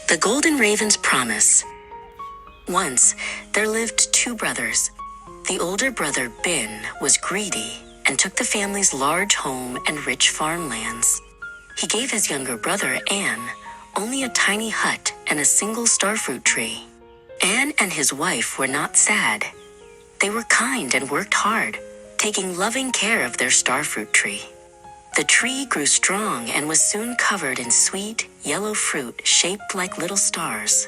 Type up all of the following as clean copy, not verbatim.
The Golden Raven's Promise. Once, there lived two brothers. The older brother, Ben, was greedy and took the family's large home and rich farmlands. He gave his younger brother, Anne, only a tiny hut and a single starfruit tree. Anne and his wife were not sad. They were kind and worked hard, taking loving care of their starfruit tree. The tree grew strong and was soon covered in sweet, yellow fruit shaped like little stars.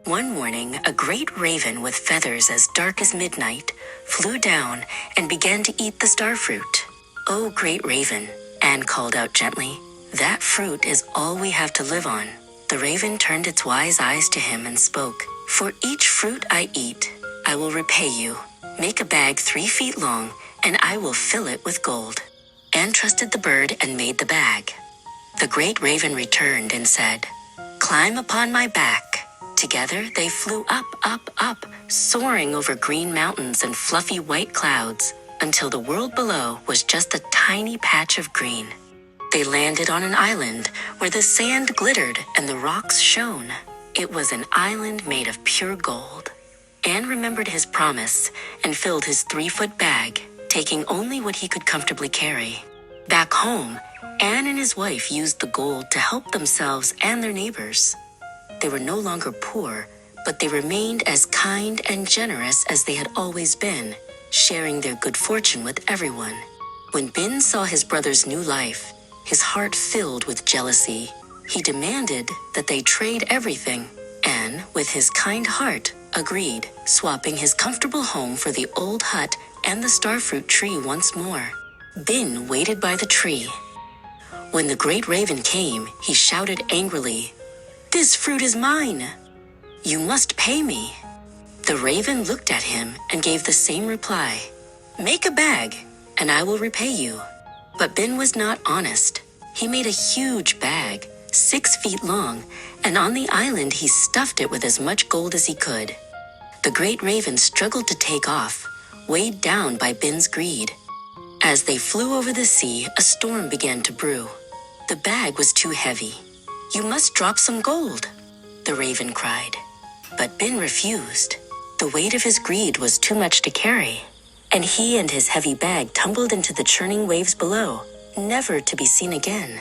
One morning, a great raven with feathers as dark as midnight flew down and began to eat the starfruit. "Oh, great raven," Anne called out gently, "that fruit is all we have to live on." The raven turned its wise eyes to him and spoke, "For each fruit I eat, I will repay you. Make a bag 3 feet long, and I will fill it with gold." Anne trusted the bird and made the bag. The great raven returned and said, "Climb upon my back." Together they flew up, up, up, soaring over green mountains and fluffy white clouds, until the world below was just a tiny patch of green. They landed on an island where the sand glittered and the rocks shone. It was an island made of pure gold. Anne remembered his promise and filled his 3-foot bag, taking only what he could comfortably carry. Back home, Anne and his wife used the gold to help themselves and their neighbors. They were no longer poor, but they remained as kind and generous as they had always been, sharing their good fortune with everyone. When Ben saw his brother's new life, his heart filled with jealousy. He demanded that they trade everything, and, with his kind heart, agreed, swapping his comfortable home for the old hut and the starfruit tree once more. Ben waited by the tree. When the great raven came, he shouted angrily, "This fruit is mine! You must pay me." The raven looked at him and gave the same reply, "Make a bag, and I will repay you." But Ben was not honest. He made a huge bag, 6 feet long, and on the island he stuffed it with as much gold as he could. The great raven struggled to take off, weighed down by Ben's greed. As they flew over the sea, a storm began to brew. The bag was too heavy. "You must drop some gold," the raven cried. But Ben refused. The weight of his greed was too much to carry, and he and his heavy bag tumbled into the churning waves below, never to be seen again.